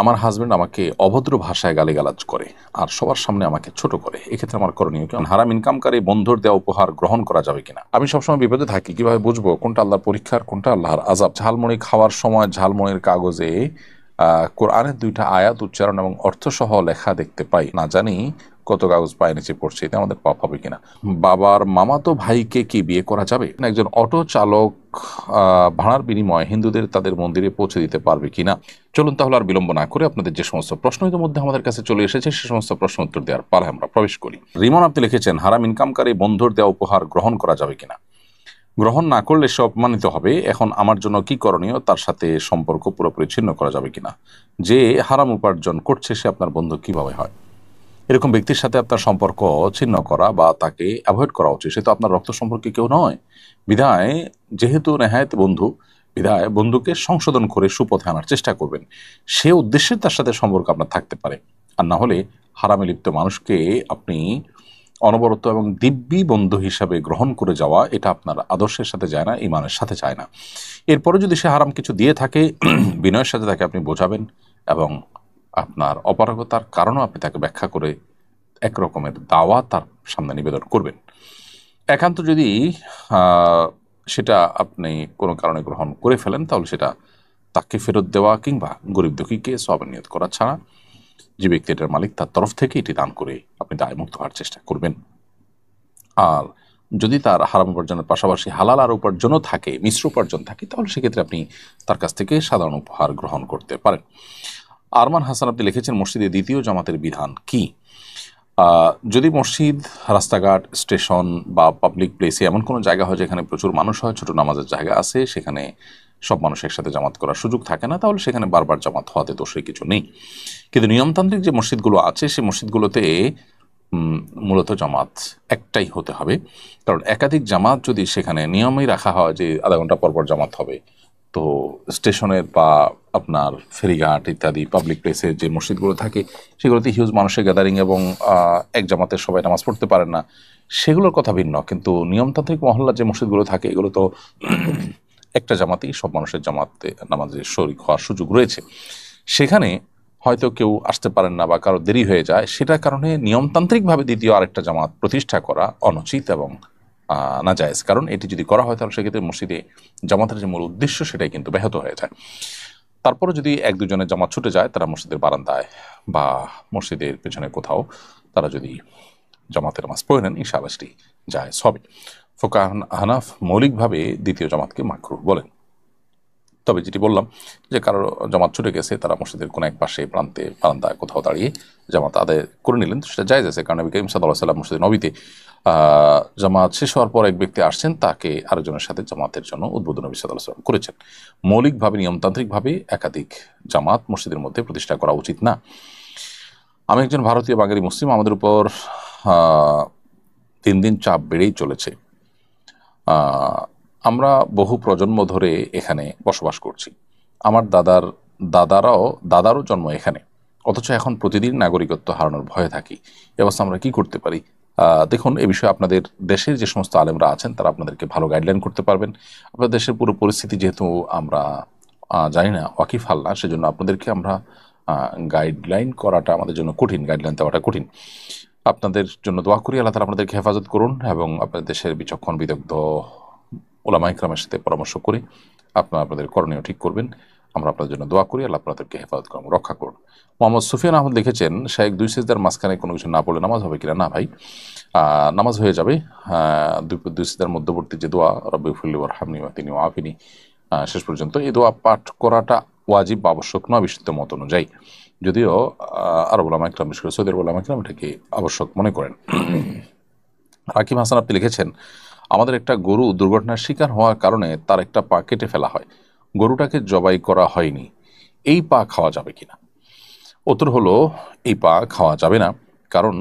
আমার হাজবেন্ড আমাকে অভদ্র ভাষায় গালিগালাজ করে আর সবার সামনে আমাকে ছোট করে, এক্ষেত্রে আমার করণীয় কি? হারাম ইনকামকারী বন্ধুর দেওয়া উপহার গ্রহণ করা যাবে কিনা? আমি সবসময় বিপদে থাকি, কিভাবে বুঝবো কোনটা আল্লাহর পরীক্ষার কোনটা আল্লাহর আযাব। ঝালমুড়ি খাওয়ার সময় ঝালমুড়ির কাগজে কোরআনের 2টা আয়াত উচ্চারণ এবং অর্থসহ লেখা দেখতে পাই, না জানি কত কাগজ পায়ে নিচে পড়ছে, এতে আমাদের পাপ হবে কিনা? বাবার মামাতো ভাইকে কি বিয়ে করা যাবে? একজন অটো চালক ভাড়ার বিনিময়ে হিন্দুদের তাদের মন্দিরে পৌঁছে দিতে পারবে কিনা? চলুন তাহলে আর বিলম্ব না করে আপনাদের যে সমস্ত প্রশ্ন ইতিমধ্যে আমাদের কাছে চলে এসেছে সে সমস্ত প্রশ্ন উত্তর দেওয়ার পালায় আমরা প্রবেশ করি। রিমন আপনি লিখেছেন, হারাম ইনকামকারী বন্ধুর দেওয়া উপহার গ্রহণ করা যাবে কিনা? গ্রহণ না করলে সে অপমানিত হবে। এখন আমার জন্য কি করণীয়? তার সাথে সম্পর্ক পুরোপুরি ছিন্ন করা যাবে কিনা? যে হারাম উপার্জন করছে সে আপনার বন্ধু কিভাবে হয়? এরকম ব্যক্তির সাথে আপনার সম্পর্ক ছিন্ন করা বা তাকে অ্যাভয়েড করা উচিত। সে তো আপনার রক্ত সম্পর্কে কেউ নয়। বিধায় যেহেতু নেহায়েত বন্ধু, বিধায় বন্ধুকে সংশোধন করে সুপথে আনার চেষ্টা করবেন। সে উদ্দেশ্যে তার সাথে সম্পর্ক আপনার থাকতে পারে। আর না হলে হারামে লিপ্ত মানুষকে আপনি অনবরত এবং দিব্যি বন্ধু হিসাবে গ্রহণ করে যাওয়া, এটা আপনার আদর্শের সাথে যায় না, ইমানের সাথে যায় না। এরপরে যদি সে হারাম কিছু দিয়ে থাকে, বিনয়ের সাথে তাকে আপনি বোঝাবেন এবং আপনার অপারগতার কারণও আপনি তাকে ব্যাখ্যা করে এক রকমের দাওয়া তার সামনে নিবেদন করবেন। একান্ত যদি সেটা আপনি কোনো কারণে গ্রহণ করে ফেলেন, তাহলে সেটা তাকে ফেরত দেওয়া কিংবা গরিব দুঃখীকে সওয়াবের নিয়ত করা ছাড়া যে ব্যক্তি এটার মালিক তার তরফ থেকে এটি দান করে আপনি দায়মুক্ত হওয়ার চেষ্টা করবেন। আর যদি তার হারাম উপার্জনের পাশাপাশি হালাল আর উপার্জনও থাকে, মিশ্র উপার্জন থাকে, তাহলে সেক্ষেত্রে আপনি তার কাছ থেকে সাধারণ উপহার গ্রহণ করতে পারেন। আরমান হাসান আপনি লিখেছেন, মসজিদে দ্বিতীয় জামাতের বিধান কি? যদি মসজিদ, রাস্তাঘাট, স্টেশন বা পাবলিক প্লেসে এমন কোনো জায়গা হয় যেখানে প্রচুর মানুষ হয়, ছোট নামাজের জায়গা আছে, সেখানে সব মানুষ একসাথে জামাত করার সুযোগ থাকে না, তাহলে সেখানে বারবার জামাত হওয়াতে দোষের কিছু নেই। কিন্তু নিয়মতান্ত্রিক যে মসজিদগুলো আছে সেই মসজিদগুলোতে মূলত জামাত একটাই হতে হবে। কারণ একাধিক জামাত যদি সেখানে নিয়মেই রাখা হয় যে আধা ঘন্টা পর পর জামাত হবে, তো স্টেশনের বা আপনার ফেরিঘাট ইত্যাদি পাবলিক প্লেসের যে মসজিদগুলো থাকে সেগুলোতে হিউজ মানুষের গ্যাদারিং এবং এক জামাতের সবাই নামাজ পড়তে পারেন না, সেগুলোর কথা ভিন্ন। কিন্তু নিয়মতান্ত্রিক মহল্লার যে মসজিদগুলো থাকে এগুলো তো একটা জামাতেই সব মানুষের জামাতে নামাজে শরীক হওয়ার সুযোগ রয়েছে। সেখানে হয়তো কেউ আসতে পারেন না বা কারো দেরি হয়ে যায়, সেটার কারণে নিয়মতান্ত্রিকভাবে দ্বিতীয় আরেকটা জামাত প্রতিষ্ঠা করা অনুচিত এবং নাজায়েজ। কারণ এটি যদি করা হয় তাহলে সেক্ষেত্রে মসজিদে জামাতের যে মূল উদ্দেশ্য সেটাই কিন্তু ব্যাহত হয়ে যায়। তারপরে যদি এক দুজনের জামাত ছুটে যায়, তারা মসজিদের বারান্দায় বা মসজিদের পেছনে কোথাও তারা যদি জামাতের নামাজ পড়ে নেন, ইনশাআল্লাহ সেটি জায়েজ হবে। ফোকাহ হানাফ মৌলিকভাবে দ্বিতীয় জামাতকে মাকরুহ বলেন। তবে যেটি বললাম যে কারো জামাত ছুটে গেছে, তারা মসজিদের কোনো এক পাশে প্রান্তে বারান্দায় কোথাও দাঁড়িয়ে জামাত আদায় করে নিলেন, সেটা জায়েজ আছে। কারণ নবী করিম সাল্লাল্লাহু আলাইহি ওয়াসাল্লাম মসজিদে নবীতে জামাত শেষ হওয়ার পর এক ব্যক্তি আসছেন, তাকে আরেকজনের সাথে জামাতের জন্য উদ্বোধন নবী সাল্লাল্লাহু আলাইহি ওয়াসাল্লাম করেছেন। মৌলিকভাবে নিয়মতান্ত্রিকভাবে একাধিক জামাত মসজিদের মধ্যে প্রতিষ্ঠা করা উচিত না। আমি একজন ভারতীয় বাঙালি মুসলিম, আমাদের উপর দিন দিন চাপ বেড়েই চলেছে। আমরা বহু প্রজন্ম ধরে এখানে বসবাস করছি। আমার দাদারও জন্ম এখানে, অথচ এখন প্রতিদিন নাগরিকত্ব হারানোর ভয়ে থাকি। এ অবস্থা আমরা কি করতে পারি? দেখুন, এ বিষয়ে আপনাদের দেশের যে সমস্ত আলেমরা আছেন তারা আপনাদেরকে ভালো গাইডলাইন করতে পারবেন। আপনাদের দেশের পুরো পরিস্থিতি যেহেতু আমরা জানি না, ওয়াকিফাল না, সেজন্য আপনাদেরকে আমরা গাইডলাইন করাটা আমাদের জন্য কঠিন, গাইডলাইন দেওয়াটা কঠিন। আপনাদের জন্য দোয়া করি, আল্লাহ তাআলা আপনাদেরকে হেফাজত করুন এবং আপনাদের দেশের বিচক্ষণ বিদগ্ধ ওলামা ইকরামের সাথে পরামর্শ করে আপনাদের করণীয় ঠিক করবেন। আমরা আপনাদের জন্য দোয়া করি, আল্লাহ আপনাদেরকে হেফাজত করুন, রক্ষা করুন। মোহাম্মদ সুফিয়ান আহমদ লিখেছেন, শায়েখ দুই সিজদার মাঝখানে কোনো কিছু না পড়লে নামাজ হবে কিনা? না ভাই, নামাজ হয়ে যাবে। দুই সিজদার মধ্যবর্তী যে দোয়া রব্বি ফিরলি ওয়ারহামনি ওয়াহদিনি ওয়াআফিনি শেষ পর্যন্ত, এই দোয়া পাঠ করাটা ওয়াজিব বা আবশ্যক নয় বিশুদ্ধ মত অনুযায়ী, যদিও আরব ওলামা ইকরাম, বিশেষ করে সৌদি আরব ওলামা ইকরাম এটাকে আবশ্যক মনে করেন। হাকিম হাসান আপনি লিখেছেন, আমাদের একটা গরু দুর্ঘটনার শিকার হওয়ার কারণে তার একটা পা কেটে ফেলা হয়, গরুটাকে জবাই করা হয়নি, এই পা খাওয়া যাবে কিনা? উত্তর হলো, এই পা খাওয়া যাবে না। কারণ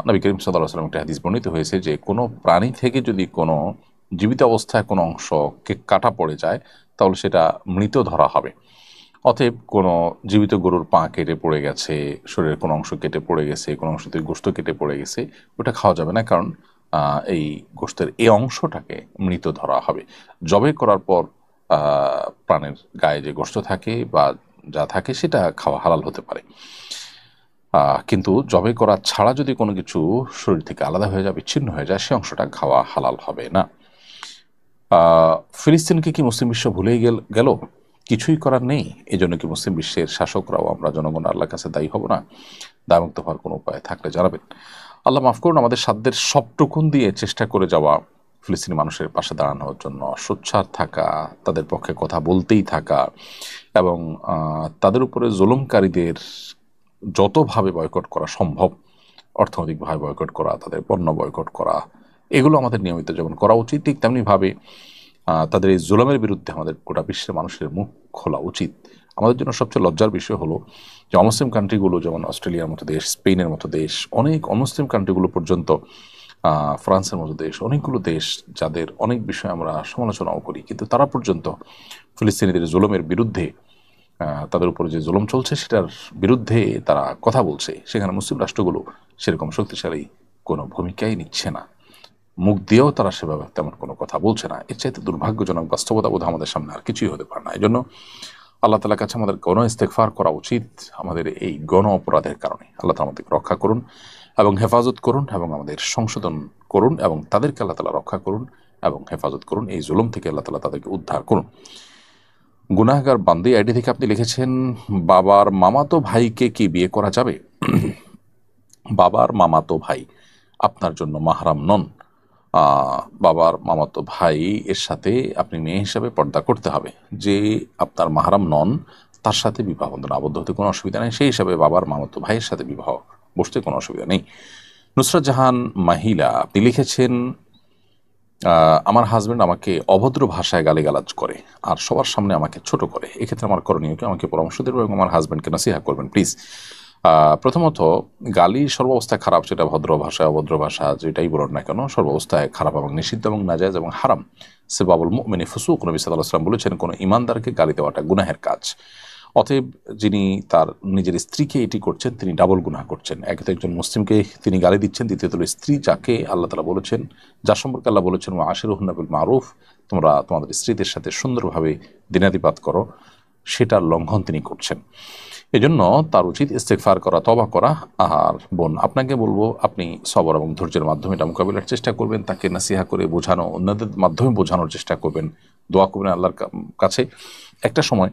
নবী করিম সাল্লাল্লাহু আলাইহি ওয়াসাল্লাম একটা হাদিস বর্ণিত হয়েছে যে কোনো প্রাণী থেকে যদি কোনো জীবিত অবস্থায় কোনো অংশকে কাটা পড়ে যায় তাহলে সেটা মৃত ধরা হবে। অতএব কোনো জীবিত গরুর পা কেটে পড়ে গেছে, শরীরের কোনো অংশ কেটে পড়ে গেছে, কোনো অংশ থেকে গোশত কেটে পড়ে গেছে, ওটা খাওয়া যাবে না। কারণ এই গোশতের এই অংশটাকে মৃত ধরা হবে। জবাই করার পর প্রাণের গায়ে যে গোশত থাকে বা যা থাকে সেটা খাওয়া হালাল হতে পারে, কিন্তু জবাই করা ছাড়া যদি কোনো কিছু শরীর থেকে আলাদা হয়ে যায়, বিচ্ছিন্ন হয়ে যায়, সে অংশটা খাওয়া হালাল হবে না। ফিলিস্তিনকে কি মুসলিম বিশ্ব ভুলেই গেল? কিছুই করার নেই। এই জন্য কি মুসলিম বিশ্বের শাসকরাও আমরা জনগণ আল্লাহর কাছে দায়ী হব না? দায়মুক্ত হওয়ার কোনো উপায় থাকলে জানাবেন। আল্লাহ মাফ করুন, আমাদের সাধ্যের সবটুকুন দিয়ে চেষ্টা করে যাওয়া, ফিলিস্তিনি মানুষের পাশে দাঁড়ানোর জন্য সোচ্চার থাকা, তাদের পক্ষে কথা বলতেই থাকা এবং তাদের উপরে জুলুমকারীদের যতভাবে বয়কট করা সম্ভব, অর্থনৈতিকভাবে বয়কট করা, তাদের পণ্য বয়কট করা, এগুলো আমাদের নিয়মিত যেমন করা উচিত, ঠিক তেমনিভাবে তাদের এই জুলুমের বিরুদ্ধে আমাদের গোটা বিশ্বের মানুষের মুখ খোলা উচিত। আমাদের জন্য সবচেয়ে লজ্জার বিষয় হলো যে অমুসলিম কান্ট্রিগুলো, যেমন অস্ট্রেলিয়ার মতো দেশ, স্পেনের মতো দেশ, অনেক অমুসলিম কান্ট্রিগুলো পর্যন্ত, ফ্রান্সের মতো দেশ, অনেকগুলো দেশ যাদের অনেক বিষয় আমরা সমালোচনাও করি, কিন্তু তারা পর্যন্ত ফিলিস্তিনিদের জুলুমের বিরুদ্ধে, তাদের উপরে যে জুলুম চলছে সেটার বিরুদ্ধে তারা কথা বলছে। সেখানে মুসলিম রাষ্ট্রগুলো সেরকম শক্তিশালী কোনো ভূমিকাই নিচ্ছে না, মুখ দিয়েও তারা সেভাবে তেমন কোনো কথা বলছে না। এর চাইতে দুর্ভাগ্যজনক বাস্তবতা বোধ আমাদের সামনে আর কিছুই হতে পারে না। এই জন্য আল্লাহ তাআলার কাছে আমাদের গণ ইস্তেগফার করা উচিত আমাদের এই গণ অপরাধের কারণে। আল্লাহ তাআলা আমাদেরকে রক্ষা করুন এবং হেফাজত করুন এবং আমাদের সংশোধন করুন এবং তাদেরকে আল্লাহ তাআলা রক্ষা করুন এবং হেফাজত করুন। এই জুলুম থেকে আল্লাহ তাআলা তাদেরকে উদ্ধার করুন। গুনাহগার বান্দি আইডি থেকে আপনি লিখেছেন, বাবার মামাতো ভাইকে কি বিয়ে করা যাবে? বাবার মামাতো ভাই আপনার জন্য মাহরাম নন। বাবার মামাতো ভাই এর সাথে আপনি মেয়ে হিসাবে পর্দা করতে হবে। যে আপনার মাহরাম নন তার সাথে বিবাহ বন্ধনে আবদ্ধ হতে কোনো অসুবিধা নেই, সেই হিসাবে বাবার মামাতো ভাইয়ের সাথে বিবাহ বসতে কোনো অসুবিধা নেই। নুসরাত জাহান মাহিলা আপনি লিখেছেন, আমার হাজব্যান্ড আমাকে অভদ্র ভাষায় গালিগালাজ করে আর সবার সামনে আমাকে ছোট করে, এক্ষেত্রে আমার করণীয় কি? আমাকে পরামর্শ দেবেন এবং আমার হাজব্যান্ডকে নসিহা করবেন প্লিজ। প্রথমত, গালি সর্বাবস্থায় খারাপ, সেটা ভদ্র ভাষায় অভদ্র ভাষা যেটাই বলুন না কেন, সর্বাবস্থায় খারাপ এবং নিষিদ্ধ এবং নাজায়েজ এবং হারাম। সেবাবুল মুমিনি ফুসুক, নবী সাল্লাল্লাহু আলাইহি ওয়াসাল্লাম বলেছেন কোনো ইমানদারকে গালি দেওয়াটা গুনাহের কাজ। অতএব যিনি তার নিজের স্ত্রীকে এটি করছেন তিনি ডাবল গুনাহ করছেন। এক তো একজন মুসলিমকে তিনি গালি দিচ্ছেন, দ্বিতীয়ত স্ত্রী যাকে আল্লাহ তাআলা বলেছেন, যার সম্পর্কে আল্লাহ বলেছেন ওয়া আশিরুহুন্না বিল মারুফ, তোমরা তোমাদের স্ত্রীদের সাথে সুন্দরভাবে দিনাতিপাত করো, সেটার লঙ্ঘন তিনি করছেন। এজন্য তার উচিত ইস্তেগফার করা, তওবা করা। আর বোন, আপনাকে বলবো আপনি সবর এবং ধৈর্যের মাধ্যমে এটা মোকাবিলার চেষ্টা করবেন, তাকে নাসিহা করে বোঝানো, অন্যদের মাধ্যমে বোঝানোর চেষ্টা করবেন, দোয়া করবেন আল্লাহর কাছে। একটা সময়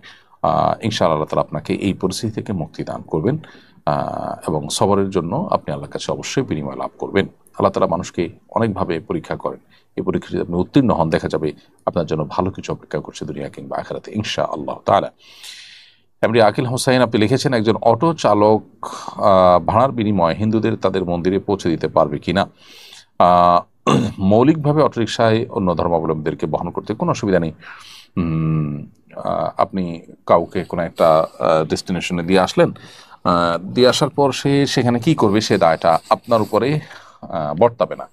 ইনশাআল্লাহ আল্লাহ তাআলা আপনাকে এই পরিস্থিতি থেকে মুক্তি দান করবেন এবং সবরের জন্য আপনি আল্লাহর কাছে অবশ্যই বিনিময় লাভ করবেন। আল্লাহ তাআলা মানুষকে অনেকভাবে পরীক্ষা করেন, এই পরীক্ষা যদি আপনি উত্তীর্ণ হন, দেখা যাবে আপনার জন্য ভালো কিছু অপেক্ষা করছে দুনিয়া কিংবা আখিরাতে ইনশাআল্লাহ তাআলা। এমনি আকিল হোসাইন আপনি লিখেছেন, একজন অটো চালক ভাড়ার বিনিময়ে হিন্দুদের তাদের মন্দিরে পৌঁছে দিতে পারবে কিনা? মৌলিকভাবে অটোরিকশায় অন্য ধর্মাবলম্বীদেরকে বহন করতে কোনো অসুবিধা নেই। আপনি কাউকে কোনো একটা ডেস্টিনেশনে দিয়ে আসলেন, দিয়ে আসার পর সে সেখানে কি করবে সে দায়টা আপনার উপরে বর্তাবে না।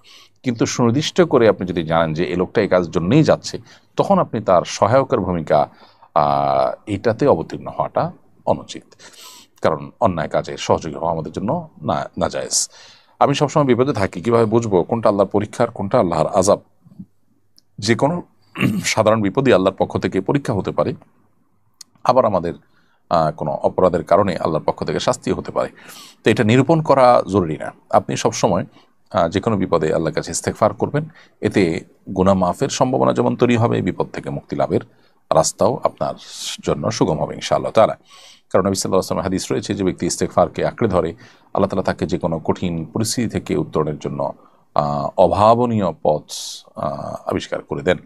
কিন্তু সুনির্দিষ্ট করে আপনি যদি জানেন যে এই লোকটা এই কাজের জন্যই যাচ্ছে, তখন আপনি তার সহায়কের ভূমিকা এটাতে অবতীর্ণ হওয়াটা অনুচিত, কারণ অন্যায় কাজে সহযোগী হওয়া আমাদের জন্য নাজায়েজ। আমি সবসময় বিপদে থাকি, কিভাবে বুঝবো কোনটা আল্লাহর পরীক্ষার কোনটা আল্লাহর আযাব? যে কোনো সাধারণ বিপদই আল্লাহর পক্ষ থেকে পরীক্ষা হতে পারে, আবার আমাদের কোনো অপরাধের কারণে আল্লাহর পক্ষ থেকে শাস্তি হতে পারে। তো এটা নিরূপণ করা জরুরি না। আপনি সবসময় যে কোনো বিপদে আল্লাহর কাছে ইস্তেগফার করবেন, এতে গুনাহ মাফের সম্ভাবনা যেমন তৈরি হবে, বিপদ থেকে মুক্তি লাভের রাস্তাও আপনার জন্য সুগম হবে ইনশাআল্লাহ তাআলা। কারণ নবী সাল্লাল্লাহু আলাইহি ওয়াসাল্লামের হাদিস রয়েছে, যে ব্যক্তি ইস্তেগফারকে আঁকড়ে ধরে, আল্লাহ তাআলা তাকে যে কোনো কঠিন পরিস্থিতি থেকে উত্তরণের জন্য অভাবনীয় পথ আবিষ্কার করে দেন।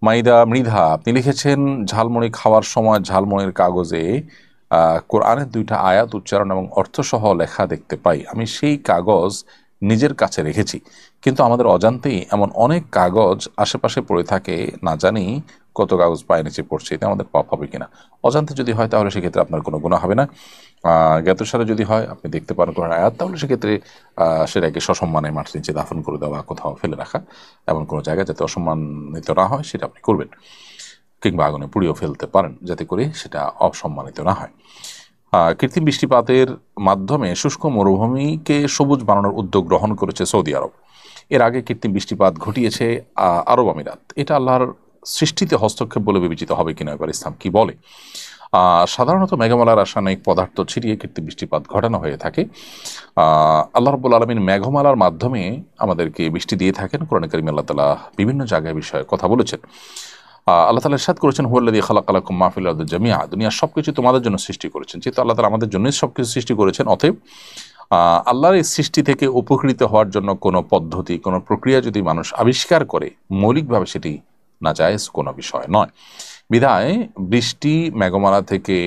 মাইদা মৃধা আপনি লিখেছেন, ঝালমুড়ি খাওয়ার সময় ঝালমুড়ির কাগজে কোরআনের 2টা আয়াত উচ্চারণ এবং অর্থসহ লেখা দেখতে পাই। আমি সেই কাগজ নিজের কাছে রেখেছি, কিন্তু আমাদের অজান্তেই এমন অনেক কাগজ আশেপাশে পড়ে থাকে, না জানি কত কাগজ পায়ে নিচে পড়ছে, এতে আমাদের পাপ হবে কিনা? অজান্তে যদি হয় তাহলে সেক্ষেত্রে আপনার কোনো গুনাহ হবে না। জ্ঞাতসারে যদি হয়, আপনি দেখতে পারেন কোনো আয়াত, তাহলে সেক্ষেত্রে সেটাকে সসম্মানে মাটির নিচে দাফন করে দেওয়া, কোথাও ফেলে রাখা, এমন কোনো জায়গায় যাতে অসম্মানিত না হয় সেটা আপনি করবেন, কিংবা আগুনে পুড়িয়েও ফেলতে পারেন যাতে করে সেটা অসম্মানিত না হয়। কৃত্রিম বৃষ্টিপাতের মাধ্যমে শুষ্ক মরুভূমিকে সবুজ বানানোর উদ্যোগ গ্রহণ করেছে সৌদি আরব। এর আগে কৃত্রিম বৃষ্টিপাত ঘটিয়েছে আরব আমিরাত। এটা আল্লাহর সৃষ্টিতে হস্তক্ষেপ বলে বিবেচিত হবে কিনা, এবার ইসলাম কি বলে? সাধারণত মেঘমালার রাসায়নিক পদার্থ ছিটিয়ে কৃত্রিম বৃষ্টিপাত ঘটানো হয়ে থাকে। আল্লাহ রাব্বুল আলামিন মেঘমালার মাধ্যমে আমাদেরকে বৃষ্টি দিয়ে থাকেন। কোরআনে কারিমে আল্লাহ তাআলা বিভিন্ন জায়গায় বিষয়ে কথা বলেছেন। আল্লাহ তাআলা ইরশাদ করেছেন, হুয়াল্লাযী খালাকা লাকুম মা ফিল আরদি জামিআ, দুনিয়ার সবকিছু তোমাদের জন্য সৃষ্টি করেছেন। যেহেতু আল্লাহ তাআলা আমাদের জন্যই সবকিছু সৃষ্টি করেছেন, অতএব আল্লাহর এই সৃষ্টি থেকে উপকৃত হওয়ার জন্য কোনো পদ্ধতি, কোনো প্রক্রিয়া যদি মানুষ আবিষ্কার করে, মৌলিকভাবে সেটি নাজায়েজ কোনো বিষয় নয়। বিধায় বৃষ্টি মেঘমালা থেকে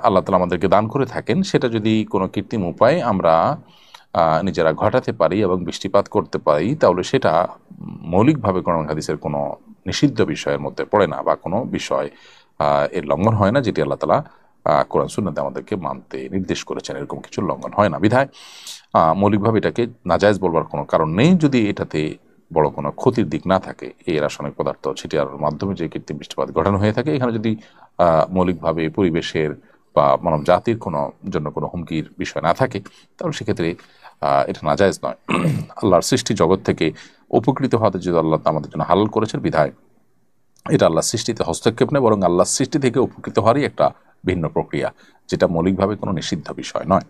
আল্লাহ তাআলা আমাদেরকে দান করে থাকেন, সেটা যদি কোনো কৃত্রিম উপায়ে আমরা নিজেরা ঘটাতে পারি এবং বৃষ্টিপাত করতে পারি, তাহলে সেটা মৌলিকভাবে কোরআন হাদিসের কোনো নিষিদ্ধ বিষয়ের মধ্যে পড়ে না, বা কোনো বিষয় এর লঙ্ঘন হয় না, যেটি আল্লাহ তাআলা কোরআন সুন্নাতে আমাদেরকে মানতে নির্দেশ করেছেন। এরকম কিছু লঙ্ঘন হয় না। বিধায় মৌলিকভাবে এটাকে নাজায়েজ বলবার কোনো কারণ নেই, যদি এটাতে বড় কোনো ক্ষতির দিক না থাকে। এই রাসায়নিক পদার্থ ছিটিয়ার মাধ্যমে যে কৃত্রিম বৃষ্টিপাত ঘটানো হয়ে থাকে, এখানে যদি মৌলিকভাবে পরিবেশের বা মানব জাতির জন্য কোনো হুমকির বিষয় না থাকে, তাহলে সেক্ষেত্রে এটা নাজায়েজ নয়। আল্লাহর সৃষ্টি জগৎ থেকে উপকৃত হওয়াতে যদি আল্লাহ আমাদের জন্য হালাল করেছেন, বিধায় এটা আল্লাহর সৃষ্টিতে হস্তক্ষেপ নেই, বরং আল্লাহর সৃষ্টি থেকে উপকৃত হওয়ারই একটা ভিন্ন প্রক্রিয়া, যেটা মৌলিকভাবে কোনো নিষিদ্ধ বিষয় নয়।